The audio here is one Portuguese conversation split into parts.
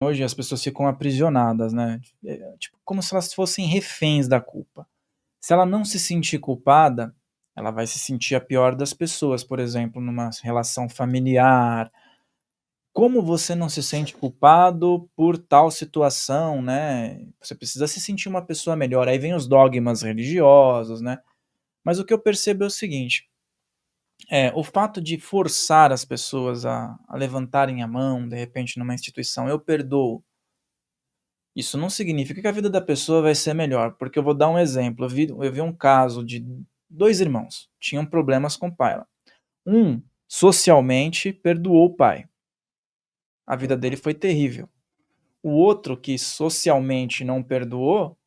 Hoje as pessoas ficam aprisionadas, né, tipo, como se elas fossem reféns da culpa. Se ela não se sentir culpada, ela vai se sentir a pior das pessoas, por exemplo, numa relação familiar. Como você não se sente culpado por tal situação, né, você precisa se sentir uma pessoa melhor, aí vem os dogmas religiosos, né. Mas o que eu percebo é o seguinte, o fato de forçar as pessoas a levantarem a mão, de repente, numa instituição: "Eu perdoo", isso não significa que a vida da pessoa vai ser melhor, porque eu vou dar um exemplo, eu vi um caso de 2 irmãos, tinham problemas com o pai lá. Um, socialmente, perdoou o pai, a vida dele foi terrível. O outro, que socialmente não perdoou,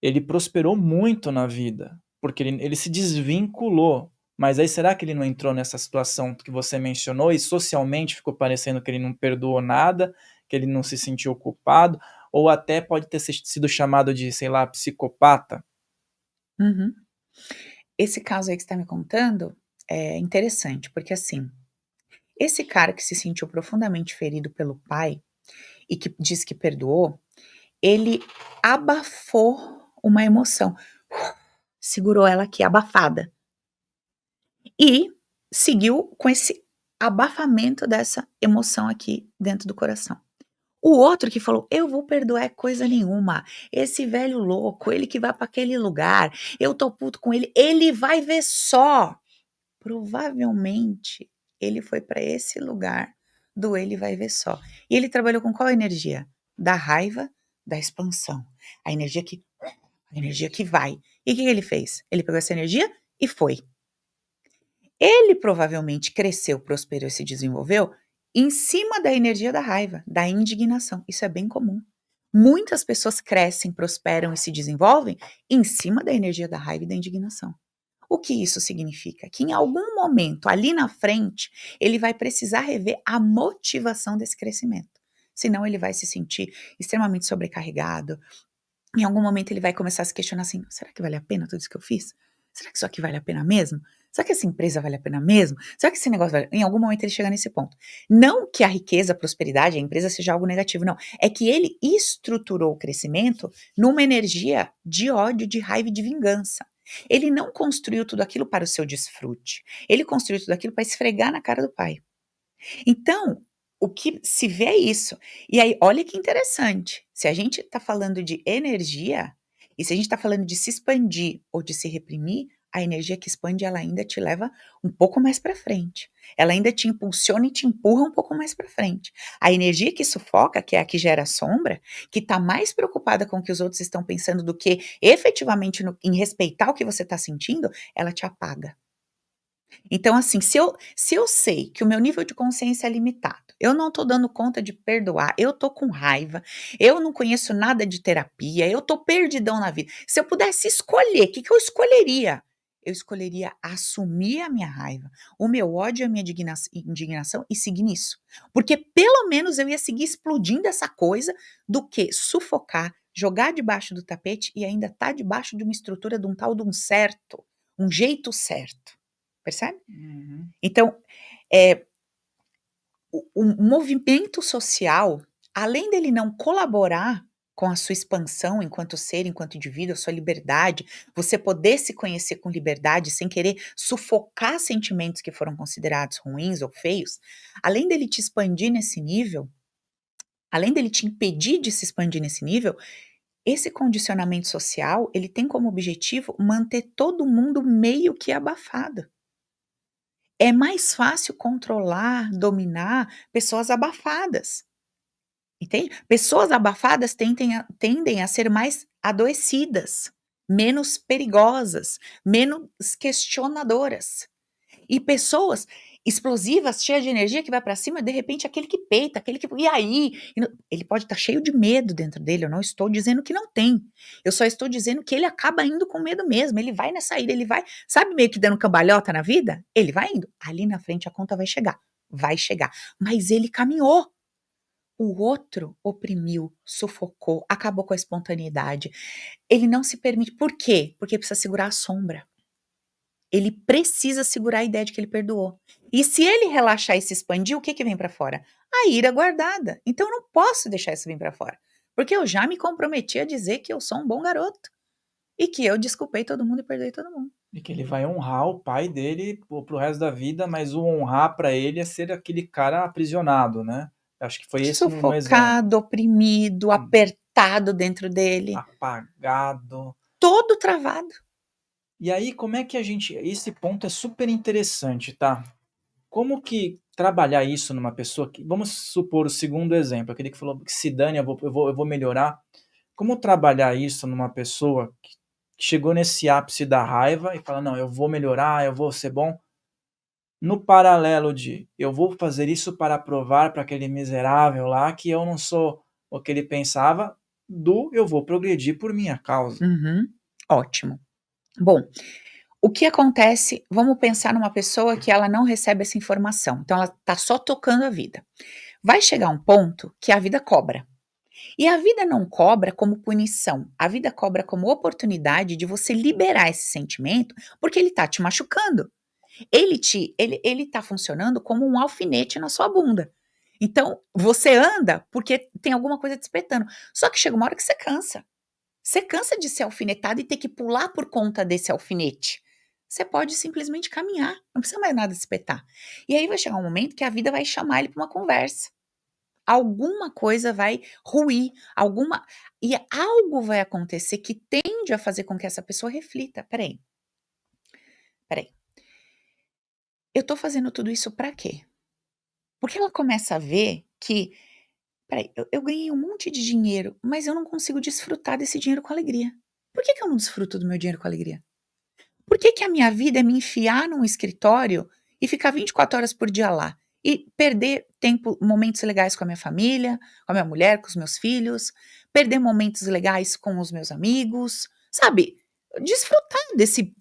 ele prosperou muito na vida, porque ele se desvinculou. Mas aí será que ele não entrou nessa situação que você mencionou e socialmente ficou parecendo que ele não perdoou nada, que ele não se sentiu culpado, ou até pode ter sido chamado de, sei lá, psicopata? Uhum. Esse caso aí que você tá me contando é interessante, porque assim, esse cara que se sentiu profundamente ferido pelo pai e que diz que perdoou, ele abafou uma emoção. Segurou ela aqui abafada e seguiu com esse abafamento dessa emoção aqui dentro do coração. O outro que falou: "Eu vou perdoar coisa nenhuma, esse velho louco, ele que vai para aquele lugar, eu tô puto com ele, ele vai ver só". Provavelmente ele foi para esse lugar do ele vai ver só. E ele trabalhou com qual energia? Da raiva, da expansão. A energia que a energia que vai. E o que ele fez? Ele pegou essa energia e foi. Ele provavelmente cresceu, prosperou e se desenvolveu em cima da energia da raiva, da indignação. Isso é bem comum. Muitas pessoas crescem, prosperam e se desenvolvem em cima da energia da raiva e da indignação. O que isso significa? Que em algum momento, ali na frente, ele vai precisar rever a motivação desse crescimento. Senão ele vai se sentir extremamente sobrecarregado. Em algum momento ele vai começar a se questionar assim: será que vale a pena tudo isso que eu fiz? Será que isso aqui vale a pena mesmo? Será que essa empresa vale a pena mesmo? Será que esse negócio vale? Em algum momento ele chega nesse ponto. Não que a riqueza, a prosperidade, a empresa seja algo negativo, não. É que ele estruturou o crescimento numa energia de ódio, de raiva e de vingança. Ele não construiu tudo aquilo para o seu desfrute. Ele construiu tudo aquilo para esfregar na cara do pai. Então, o que se vê é isso. E aí, olha que interessante, se a gente está falando de energia, e se a gente está falando de se expandir ou de se reprimir, a energia que expande, ela ainda te leva um pouco mais para frente. Ela ainda te impulsiona e te empurra um pouco mais para frente. A energia que sufoca, que é a que gera sombra, que está mais preocupada com o que os outros estão pensando do que efetivamente em respeitar o que você está sentindo, ela te apaga. Então, assim, se eu sei que o meu nível de consciência é limitado, eu não tô dando conta de perdoar, eu tô com raiva, eu não conheço nada de terapia, eu tô perdidão na vida. Se eu pudesse escolher, o que que eu escolheria? Eu escolheria assumir a minha raiva, o meu ódio e a minha indignação e seguir nisso. Porque pelo menos eu ia seguir explodindo essa coisa do que sufocar, jogar debaixo do tapete e ainda tá debaixo de uma estrutura de um tal de um certo, um jeito certo. Percebe? Uhum. Então, eh, o movimento social, além dele não colaborar com a sua expansão enquanto ser, enquanto indivíduo, a sua liberdade, você poder se conhecer com liberdade sem querer sufocar sentimentos que foram considerados ruins ou feios, além dele te expandir nesse nível, além dele te impedir de se expandir nesse nível, esse condicionamento social, ele tem como objetivo manter todo mundo meio que abafado. É mais fácil controlar, dominar pessoas abafadas, entende? Pessoas abafadas tendem a ser mais adoecidas, menos perigosas, menos questionadoras. E pessoas explosivas, cheias de energia, que vai pra cima, de repente aquele que peita, aquele que e aí? Ele pode estar cheio de medo dentro dele, eu não estou dizendo que não tem, eu só estou dizendo que ele acaba indo com medo mesmo, ele vai nessa ida, ele vai, sabe, meio que dando cambalhota na vida? Ele vai indo, ali na frente a conta vai chegar, mas ele caminhou. O outro oprimiu, sufocou, acabou com a espontaneidade, ele não se permite, por quê? Porque precisa segurar a sombra. Ele precisa segurar a ideia de que ele perdoou. E se ele relaxar e se expandir, o que que vem para fora? A ira guardada. Então eu não posso deixar isso vir para fora, porque eu já me comprometi a dizer que eu sou um bom garoto e que eu desculpei todo mundo e perdoei todo mundo. E que ele vai honrar o pai dele pro resto da vida, mas o honrar para ele é ser aquele cara aprisionado, né. Acho que foi esse no exemplo. Sufocado, oprimido, Hum, apertado dentro dele, apagado. todo travado. E aí como é que a gente esse ponto é super interessante, tá. Como que trabalhar isso numa pessoa que vamos supor o segundo exemplo, aquele que falou que se dane, eu vou melhorar. Como trabalhar isso numa pessoa que chegou nesse ápice da raiva e fala: "Não, eu vou melhorar, eu vou ser bom", no paralelo de: "Eu vou fazer isso para provar para aquele miserável lá que eu não sou o que ele pensava", do: "Eu vou progredir por minha causa". Uhum, ótimo. Bom, o que acontece, vamos pensar numa pessoa que ela não recebe essa informação, então ela está só tocando a vida. Vai chegar um ponto que a vida cobra. E a vida não cobra como punição, a vida cobra como oportunidade de você liberar esse sentimento, porque ele está te machucando. Ele tá funcionando como um alfinete na sua bunda. Então, você anda porque tem alguma coisa te espetando. Só que chega uma hora que você cansa. Você cansa de ser alfinetado e ter que pular por conta desse alfinete. Você pode simplesmente caminhar, não precisa mais nada espetar. E aí vai chegar um momento que a vida vai chamar ele para uma conversa. Alguma coisa vai ruir, alguma e algo vai acontecer que tende a fazer com que essa pessoa reflita: "Espera aí, eu tô fazendo tudo isso para quê?". Porque ela começa a ver que: "Espera aí, eu ganhei um monte de dinheiro, mas eu não consigo desfrutar desse dinheiro com alegria. Por que que eu não desfruto do meu dinheiro com alegria? Por que que a minha vida é me enfiar num escritório e ficar 24 horas por dia lá? E perder tempo momentos legais com a minha família, com a minha mulher, com os meus filhos, perder momentos legais com os meus amigos, sabe? Desfrutar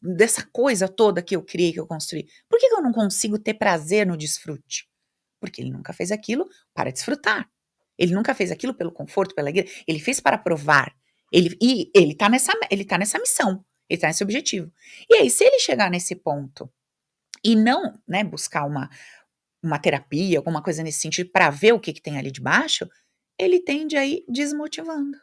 dessa coisa toda que eu criei, que eu construí. Por que que eu não consigo ter prazer no desfrute? Porque ele nunca fez aquilo para desfrutar. Ele nunca fez aquilo pelo conforto, pela alegria. Ele fez para provar. Ele tá nessa missão. Ele tá nesse objetivo. E aí, se ele chegar nesse ponto e não, né, buscar uma terapia, alguma coisa nesse sentido, para ver o que que tem ali de baixo, ele tende a ir desmotivando,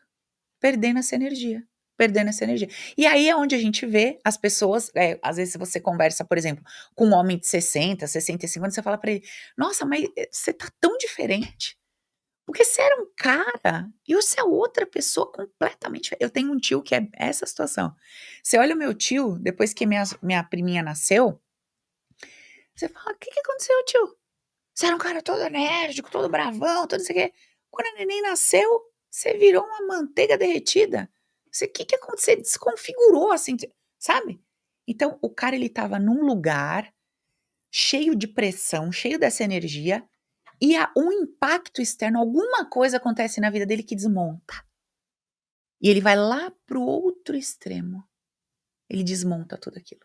perdendo essa energia, perdendo essa energia. E aí é onde a gente vê as pessoas, às vezes se você conversa, por exemplo, com um homem de 60, 65 anos, você fala para ele: "Nossa, mas, você tá tão diferente, porque você era um cara e você é outra pessoa completamente dife". Eu tenho um tio que é essa situação. Você olha o meu tio, depois que minha priminha nasceu, você fala: "O que que aconteceu, tio? Você era um cara todo enérgico, todo bravão, todo não sei o quê. Quando a neném nasceu, você virou uma manteiga derretida. Você que aconteceu? Você desconfigurou, assim, sabe?". Então o cara ele estava num lugar cheio de pressão, cheio dessa energia, e a um impacto externo, alguma coisa acontece na vida dele que desmonta. E ele vai lá para o outro extremo, ele desmonta tudo aquilo.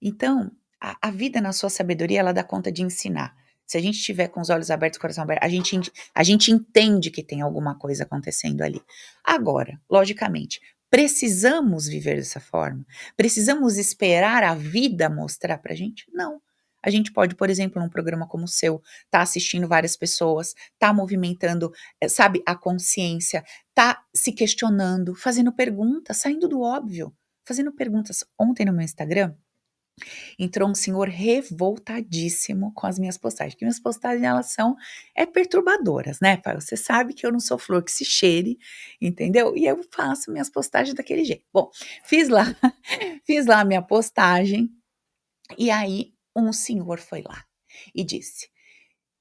Então, a vida na sua sabedoria, ela dá conta de ensinar. Se a gente estiver com os olhos abertos, o coração aberto, a gente entende que tem alguma coisa acontecendo ali. Agora, logicamente, precisamos viver dessa forma? Precisamos esperar a vida mostrar pra gente? Não. A gente pode, por exemplo, num programa como o seu, tá assistindo várias pessoas, tá movimentando, sabe, a consciência, tá se questionando, fazendo perguntas, saindo do óbvio, fazendo perguntas. Ontem no meu Instagram, entrou um senhor revoltadíssimo com as minhas postagens, porque minhas postagens elas são perturbadoras, né, pai, você sabe que eu não sou flor que se cheire, entendeu? E eu faço minhas postagens daquele jeito. Bom, fiz lá fiz lá a minha postagem, e aí um senhor foi lá e disse: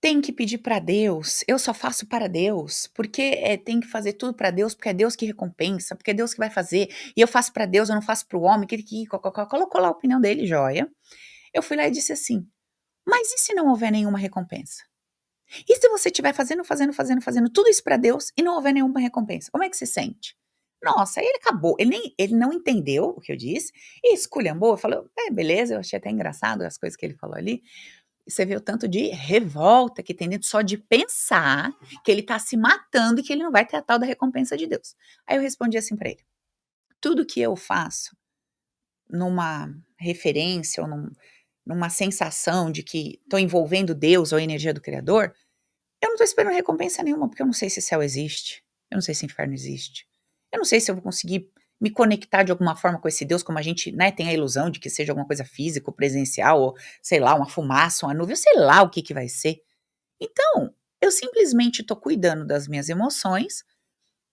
"Tem que pedir para Deus, eu só faço para Deus, porque, tem que fazer tudo para Deus, porque é Deus que recompensa, porque é Deus que vai fazer, e eu faço para Deus, eu não faço para o homem", que colocou lá a opinião dele, joia. Eu fui lá e disse assim: "Mas e se não houver nenhuma recompensa? E se você estiver fazendo tudo isso para Deus e não houver nenhuma recompensa, como é que você sente?". Nossa, aí ele acabou, ele não entendeu o que eu disse e esculhambou, falou: "É, beleza", eu achei até engraçado as coisas que ele falou ali. E você vê o tanto de revolta que tem dentro só de pensar que ele tá se matando e que ele não vai ter a tal da recompensa de Deus. Aí eu respondi assim para ele: "Tudo que eu faço numa referência ou numa sensação de que estou envolvendo Deus ou a energia do Criador, eu não estou esperando recompensa nenhuma, porque eu não sei se céu existe, eu não sei se inferno existe, eu não sei se eu vou conseguir me conectar de alguma forma com esse Deus, como a gente, né, tem a ilusão de que seja alguma coisa física ou presencial, ou sei lá, uma fumaça, uma nuvem, eu sei lá o que que vai ser. Então, eu simplesmente estou cuidando das minhas emoções,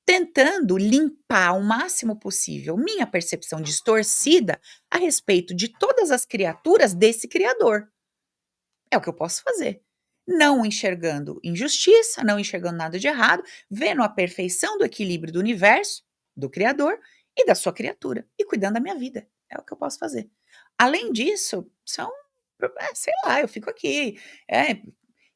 tentando limpar o máximo possível minha percepção distorcida a respeito de todas as criaturas desse Criador. É o que eu posso fazer. Não enxergando injustiça, não enxergando nada de errado, vendo a perfeição do equilíbrio do universo, do Criador e da sua criatura, e cuidando da minha vida. É o que eu posso fazer. Além disso, sei lá, eu fico aqui,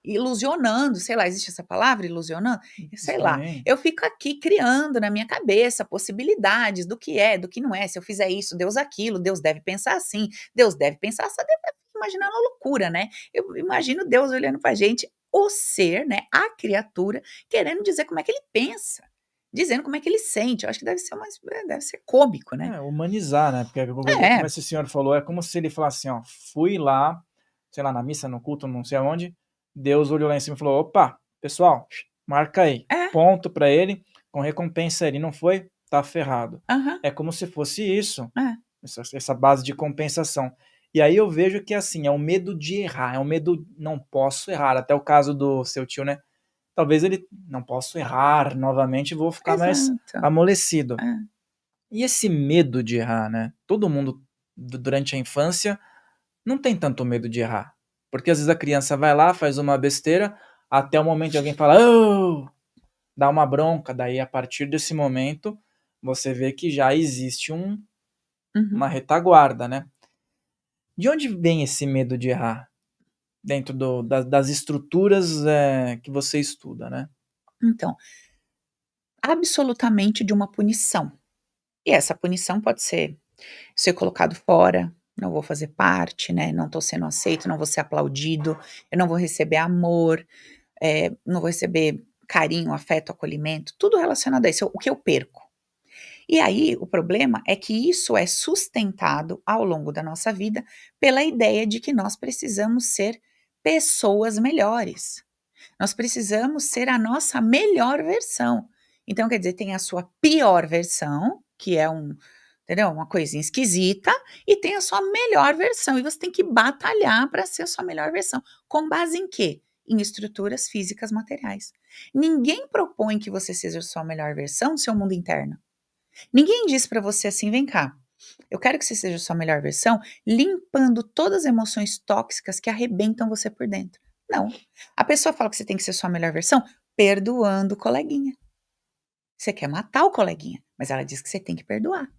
ilusionando, sei lá, existe essa palavra, ilusionando? Sei lá, Sim. eu fico aqui criando na minha cabeça possibilidades do que é, do que não é. Se eu fizer isso, Deus aquilo, Deus deve pensar assim, Deus deve pensar assim, imaginando a loucura, né? Eu imagino Deus olhando pra gente, o ser, né, a criatura, querendo dizer como é que ele pensa, dizendo como é que ele sente. Eu acho que deve ser cômico, né? É, humanizar, né, porque como É, esse senhor falou, é como se ele falasse assim: "Ó, fui lá, sei lá, na missa, no culto, não sei aonde, Deus olhou lá em cima e falou: "Opa, pessoal, marca aí, é, ponto pra ele, com recompensa ele não foi, tá ferrado". aham, É como se fosse isso, é, essa base de compensação. E aí eu vejo que, assim, é o medo de errar, é o medo "não posso errar", até o caso do seu tio, né, talvez ele: "Não posso errar novamente, vou ficar mais exato, amolecido". é, E esse medo de errar, né, todo mundo durante a infância não tem tanto medo de errar, porque às vezes a criança vai lá, faz uma besteira, até o momento de alguém falar: "Ô!", dá uma bronca, daí a partir desse momento, você vê que já existe uhum. uma retaguarda, né. De onde vem esse medo de errar? Dentro das estruturas, que você estuda, né. Então, absolutamente de uma punição. E essa punição pode ser colocado fora, não vou fazer parte, né, não estou sendo aceito, não vou ser aplaudido, eu não vou receber amor, não vou receber carinho, afeto, acolhimento, tudo relacionado a isso, o que eu perco. E aí, o problema é que isso é sustentado ao longo da nossa vida pela ideia de que nós precisamos ser pessoas melhores. Nós precisamos ser a nossa melhor versão. Então, quer dizer, tem a sua pior versão, que é entendeu? Uma coisinha esquisita, e tem a sua melhor versão. E você tem que batalhar para ser a sua melhor versão. Com base em quê? Em estruturas físicas materiais. Ninguém propõe que você seja a sua melhor versão no seu mundo interno. Ninguém diz para você assim: vem cá, eu quero que você seja a sua melhor versão, limpando todas as emoções tóxicas que arrebentam você por dentro. Não. A pessoa fala que você tem que ser sua melhor versão perdoando o coleguinha. Você quer matar o coleguinha, mas ela diz que você tem que perdoar.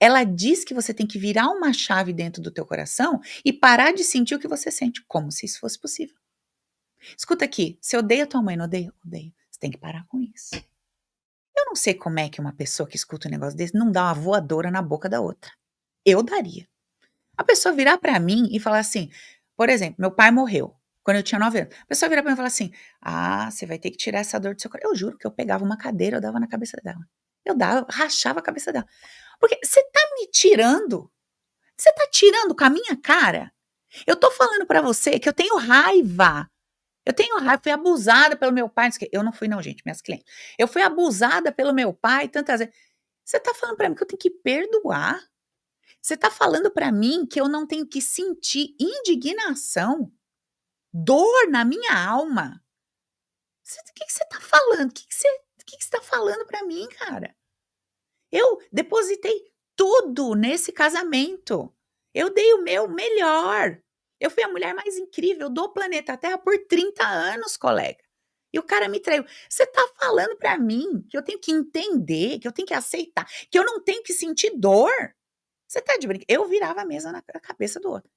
Ela diz que você tem que virar uma chave dentro do teu coração e parar de sentir o que você sente, como se isso fosse possível. Escuta aqui, você odeia tua mãe, não odeia? Odeio. Você tem que parar com isso. Eu não sei como é que uma pessoa que escuta um negócio desse não dá uma voadora na boca da outra. Eu daria. A pessoa virar pra mim e falar assim, por exemplo, meu pai morreu quando eu tinha 9 anos. A pessoa virar pra mim e falar assim: "Ah, você vai ter que tirar essa dor do seu coração". Eu juro que eu pegava uma cadeira, eu dava na cabeça dela. Eu dava, rachava a cabeça dela. Porque você tá me tirando? Você tá tirando com a minha cara? Eu tô falando pra você que eu tenho raiva. Eu tenho raiva, fui abusada pelo meu pai, não sei o quê. Eu não fui não, gente, minhas clientes. Eu fui abusada pelo meu pai tantas vezes. Você tá falando pra mim que eu tenho que perdoar? Você tá falando pra mim que eu não tenho que sentir indignação, dor na minha alma? O que que você tá falando? O que que você tá falando pra mim, cara? Eu depositei tudo nesse casamento. Eu dei o meu melhor. Eu fui a mulher mais incrível do planeta Terra por 30 anos, colega. E o cara me traiu. Você tá falando pra mim que eu tenho que entender, que eu tenho que aceitar, que eu não tenho que sentir dor? Você tá de brincadeira? Eu virava a mesa na cabeça do outro.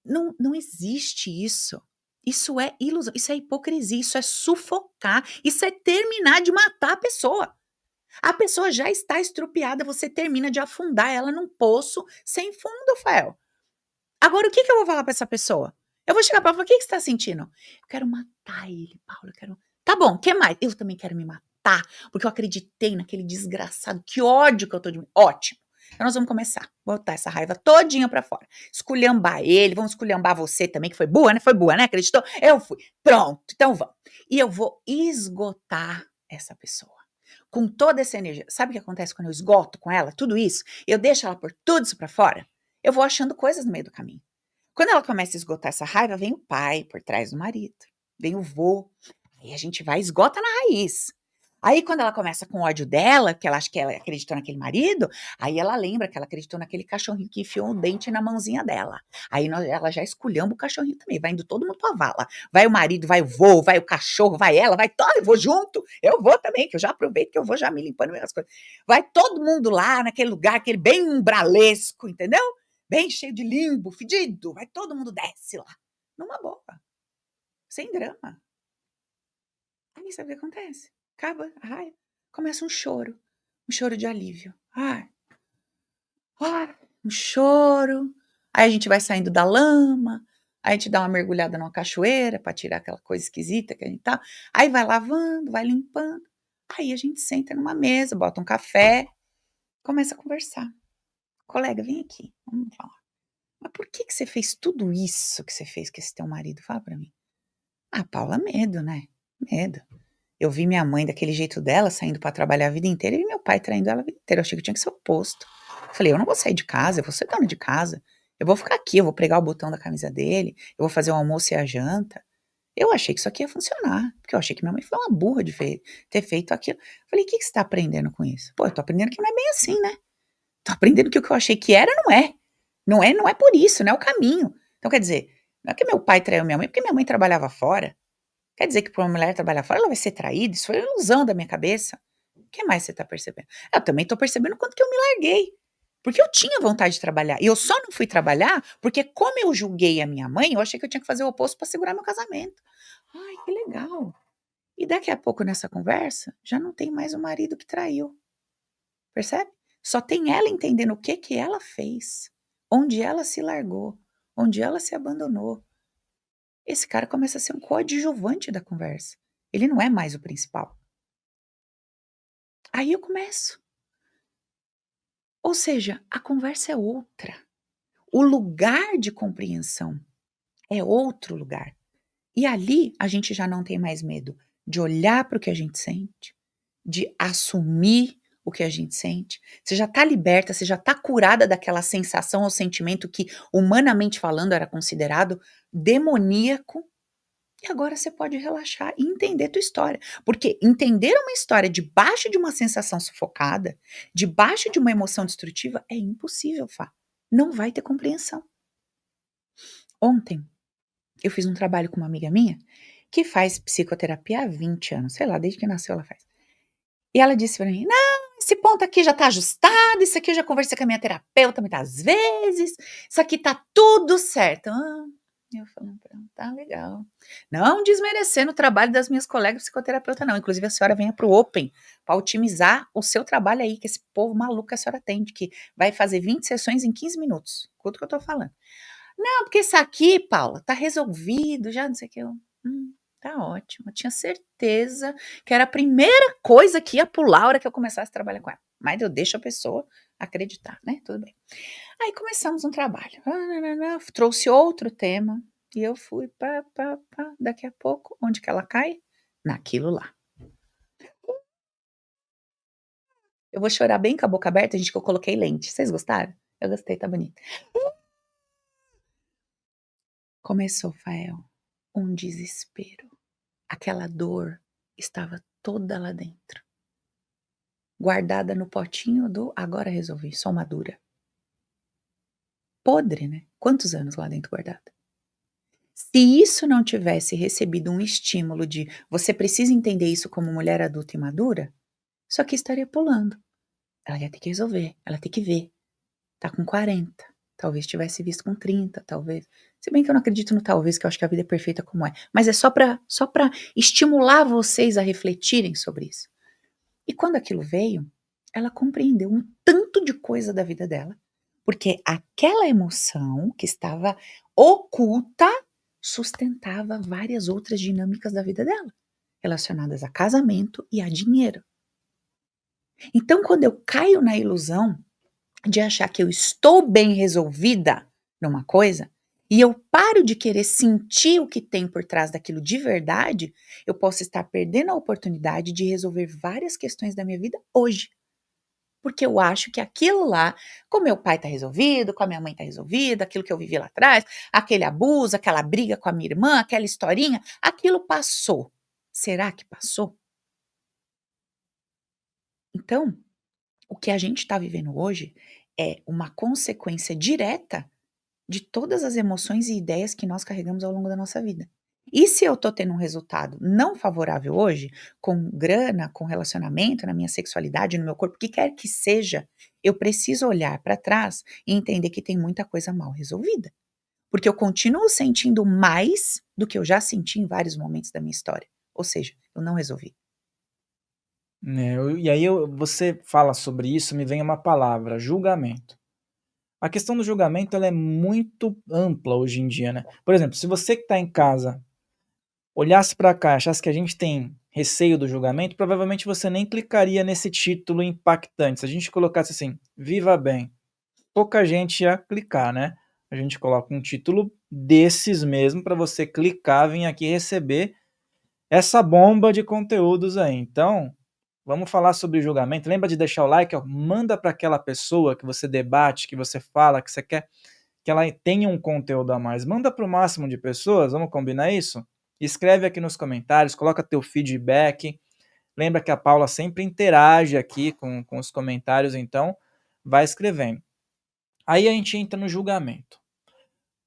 Não existe isso. Isso é ilusão, isso é hipocrisia, isso é sufocar, isso é terminar de matar a pessoa. A pessoa já está estrupiada, você termina de afundar ela num poço sem fundo, Fael. Agora o que que eu vou falar pra essa pessoa? Eu vou chegar pra ela e falar: "O que que você tá sentindo?". "Eu quero matar ele, Paulo, eu quero". "Tá bom, que mais?". "Eu também quero me matar, porque eu acreditei naquele desgraçado, que ódio que eu tô de mim". "Ótimo. Então nós vamos começar, botar essa raiva todinha pra fora. Esculhambar ele, vamos esculhambar você também, que foi boa, né? Foi boa, né? Acreditou? Eu fui. Pronto, então vamos. E eu vou esgotar essa pessoa. Com toda essa energia. Sabe o que acontece quando eu esgoto com ela tudo isso? Eu deixo ela pôr tudo isso pra fora? Eu vou achando coisas no meio do caminho. Quando ela começa a esgotar essa raiva, vem o pai por trás do marido. Vem o vô. Aí a gente vai e esgota na raiz. Aí quando ela começa com ódio dela, que ela acha que ela acreditou naquele marido, aí ela lembra que ela acreditou naquele cachorrinho que enfiou o dente na mãozinha dela. Aí ela já esculhamba o cachorrinho também, vai indo todo mundo pra vala. Vai o marido, vai o vô, vai o cachorro, vai ela, vai todo, eu vou junto, eu vou também, que eu já aproveito que eu vou já me limpando minhas coisas. Vai todo mundo lá naquele lugar, aquele bem umbralesco, entendeu? Bem cheio de limbo, fedido, vai todo mundo desce lá, numa boa, sem drama. Aí sabe o que acontece? Acaba a raiva, começa um choro de alívio. Um choro. Aí a gente vai saindo da lama, aí a gente dá uma mergulhada numa cachoeira para tirar aquela coisa esquisita que a gente tá. Aí vai lavando, vai limpando. Aí a gente senta numa mesa, bota um café, começa a conversar. Colega, vem aqui, vamos falar. Mas por que você fez tudo isso que você fez com esse teu marido? Fala pra mim. Paula, medo, né? Medo. Eu vi minha mãe daquele jeito dela, saindo para trabalhar a vida inteira, e meu pai traindo ela a vida inteira. Eu achei que tinha que ser o oposto. Falei, eu não vou sair de casa, eu vou ser dona de casa. Eu vou ficar aqui, eu vou pregar o botão da camisa dele, eu vou fazer o almoço e a janta. Eu achei que isso aqui ia funcionar, porque eu achei que minha mãe foi uma burra de ter feito aquilo. Falei, o que você está aprendendo com isso? Pô, eu tô aprendendo que não é bem assim, né? Tô aprendendo que o que eu achei que era, não é. Não é por isso, não é o caminho. Então, quer dizer, não é que meu pai traiu minha mãe, porque minha mãe trabalhava fora. Quer dizer que para uma mulher trabalhar fora, ela vai ser traída? Isso foi uma ilusão da minha cabeça. O que mais você está percebendo? Eu também estou percebendo o quanto que eu me larguei. Porque eu tinha vontade de trabalhar. E eu só não fui trabalhar porque, como eu julguei a minha mãe, eu achei que eu tinha que fazer o oposto para segurar meu casamento. Ai, que legal. E daqui a pouco, nessa conversa, já não tem mais o marido que traiu. Percebe? Só tem ela entendendo o que ela fez. Onde ela se largou. Onde ela se abandonou. Esse cara começa a ser um coadjuvante da conversa. Ele não é mais o principal. Aí eu começo. Ou seja, a conversa é outra. O lugar de compreensão é outro lugar. E ali a gente já não tem mais medo de olhar para o que a gente sente, de assumir o que a gente sente. Você já está liberta, você já está curada daquela sensação ou sentimento que, humanamente falando, era considerado demoníaco. E agora você pode relaxar e entender tua história. Porque entender uma história debaixo de uma sensação sufocada, debaixo de uma emoção destrutiva, é impossível, Fá. Não vai ter compreensão. Ontem, eu fiz um trabalho com uma amiga minha que faz psicoterapia há 20 anos. Sei lá, desde que nasceu ela faz. E ela disse pra mim, não, esse ponto aqui já tá ajustado, isso aqui eu já conversei com a minha terapeuta muitas vezes, isso aqui tá tudo certo. Eu falei, tá legal. Não desmerecendo o trabalho das minhas colegas psicoterapeutas, não. Inclusive, a senhora venha pro Open para otimizar o seu trabalho aí, que esse povo maluco que a senhora tem, de que vai fazer 20 sessões em 15 minutos. Escuta o que eu tô falando. Não, porque isso aqui, Paula, tá resolvido, já não sei o que. Tá ótimo. Eu tinha certeza que era a primeira coisa que ia pular a hora que eu começasse a trabalhar com ela. Mas eu deixo a pessoa acreditar, né? Tudo bem. Aí começamos um trabalho. Trouxe outro tema. E eu fui, daqui a pouco, onde que ela cai? Naquilo lá. Eu vou chorar bem com a boca aberta, gente, que eu coloquei lente. Vocês gostaram? Eu gostei, tá bonito. Começou, Fael, um desespero. Aquela dor estava toda lá dentro. Guardada no potinho do agora resolvi, só madura. Podre, né? Quantos anos lá dentro guardada? Se isso não tivesse recebido um estímulo de você precisa entender isso como mulher adulta e madura, isso aqui estaria pulando. Ela ia ter que resolver, ela tem que ver. Tá com 40, talvez tivesse visto com 30, talvez. Se bem que eu não acredito no talvez, que eu acho que a vida é perfeita como é. Mas é só pra estimular vocês a refletirem sobre isso. E quando aquilo veio, ela compreendeu um tanto de coisa da vida dela, porque aquela emoção que estava oculta sustentava várias outras dinâmicas da vida dela, relacionadas a casamento e a dinheiro. Então, quando eu caio na ilusão de achar que eu estou bem resolvida numa coisa, e eu paro de querer sentir o que tem por trás daquilo de verdade, eu posso estar perdendo a oportunidade de resolver várias questões da minha vida hoje. Porque eu acho que aquilo lá, com meu pai tá resolvido, com a minha mãe tá resolvido, aquilo que eu vivi lá atrás, aquele abuso, aquela briga com a minha irmã, aquela historinha, aquilo passou. Será que passou? Então, o que a gente está vivendo hoje é uma consequência direta de todas as emoções e ideias que nós carregamos ao longo da nossa vida. E se eu tô tendo um resultado não favorável hoje, com grana, com relacionamento, na minha sexualidade, no meu corpo, o que quer que seja, eu preciso olhar para trás e entender que tem muita coisa mal resolvida. Porque eu continuo sentindo mais do que eu já senti em vários momentos da minha história. Ou seja, eu não resolvi. Né, você fala sobre isso, me vem uma palavra: julgamento. A questão do julgamento ela é muito ampla hoje em dia, né. Por exemplo, se você que está em casa olhasse para cá e achasse que a gente tem receio do julgamento, provavelmente você nem clicaria nesse título impactante. Se a gente colocasse assim: "Viva bem", pouca gente ia clicar, né. A gente coloca um título desses mesmo para você clicar, vir aqui receber essa bomba de conteúdos aí. Então, vamos falar sobre julgamento. Lembra de deixar o like, ó, manda para aquela pessoa que você debate, que você fala, que você quer que ela tenha um conteúdo a mais. Manda para o máximo de pessoas, vamos combinar isso? Escreve aqui nos comentários, coloca teu feedback. Lembra que a Paula sempre interage aqui com os comentários, então vai escrevendo. Aí a gente entra no julgamento.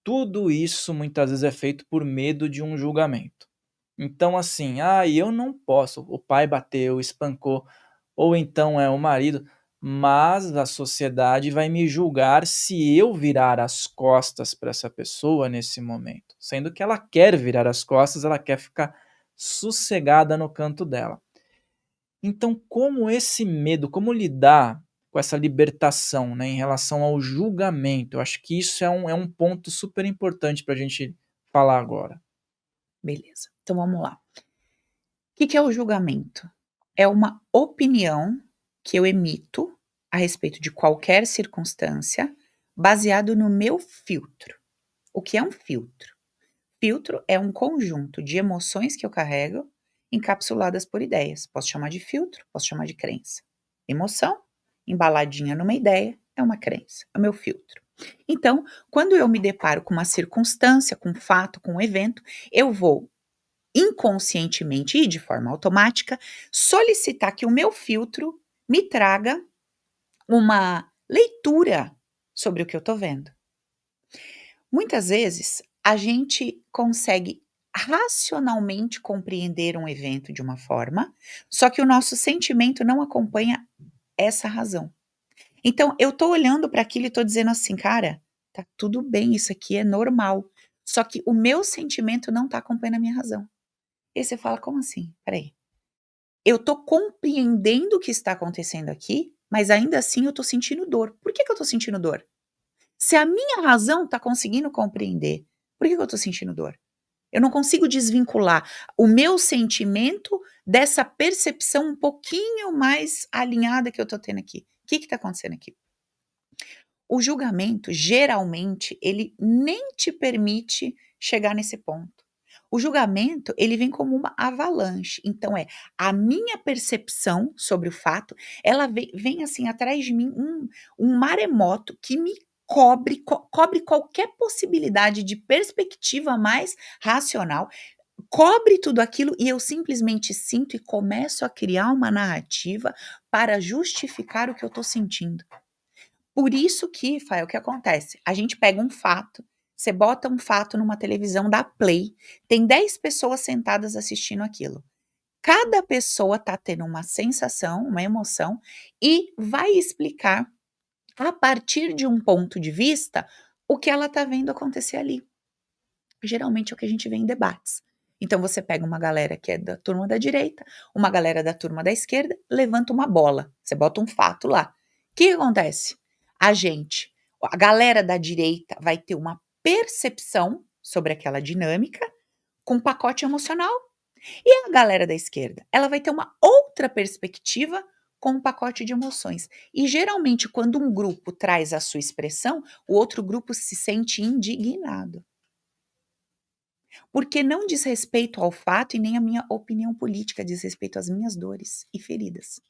Tudo isso muitas vezes é feito por medo de um julgamento. Então, assim, eu não posso. O pai bateu, espancou, ou então é o marido, mas a sociedade vai me julgar se eu virar as costas para essa pessoa nesse momento. Sendo que ela quer virar as costas, ela quer ficar sossegada no canto dela. Então, como esse medo, como lidar com essa libertação, né, em relação ao julgamento? Eu acho que isso é um ponto super importante para a gente falar agora. Beleza. Então vamos lá. O que é o julgamento? É uma opinião que eu emito a respeito de qualquer circunstância, baseado no meu filtro. O que é um filtro? Filtro é um conjunto de emoções que eu carrego encapsuladas por ideias. Posso chamar de filtro, posso chamar de crença. Emoção, embaladinha numa ideia, é uma crença, é o meu filtro. Então, quando eu me deparo com uma circunstância, com um fato, com um evento, eu vou inconscientemente e de forma automática solicitar que o meu filtro me traga uma leitura sobre o que eu estou vendo. Muitas vezes a gente consegue racionalmente compreender um evento de uma forma, só que o nosso sentimento não acompanha essa razão. Então eu tô olhando para aquilo e tô dizendo assim: "Cara, tá tudo bem, isso aqui é normal". Só que o meu sentimento não tá acompanhando a minha razão. E aí você fala: "Como assim? Espera aí. Eu tô compreendendo o que está acontecendo aqui, mas ainda assim eu tô sentindo dor. Por que que eu tô sentindo dor? Se a minha razão está conseguindo compreender, por que que eu estou sentindo dor? Eu não consigo desvincular o meu sentimento dessa percepção um pouquinho mais alinhada que eu estou tendo aqui. O que está acontecendo aqui? O julgamento, geralmente, ele nem te permite chegar nesse ponto. O julgamento, ele vem como uma avalanche. Então, a minha percepção sobre o fato, ela vem assim atrás de mim um maremoto que me cobre qualquer possibilidade de perspectiva mais racional, cobre tudo aquilo e eu simplesmente sinto e começo a criar uma narrativa para justificar o que eu estou sentindo. Por isso que, Fael, o que acontece? A gente pega um fato, você bota um fato numa televisão, dá play, tem 10 pessoas sentadas assistindo aquilo. Cada pessoa tá tendo uma sensação, uma emoção e vai explicar a partir de um ponto de vista o que ela tá vendo acontecer ali. Geralmente é o que a gente vê em debates. Então você pega uma galera que é da turma da direita, uma galera da turma da esquerda, levanta uma bola, você bota um fato lá. O que acontece? A galera da direita vai ter uma percepção sobre aquela dinâmica com um pacote emocional. E a galera da esquerda, ela vai ter uma outra perspectiva com um pacote de emoções. E geralmente, quando um grupo traz a sua expressão, o outro grupo se sente indignado. Porque não diz respeito ao fato e nem à minha opinião política, diz respeito às minhas dores e feridas.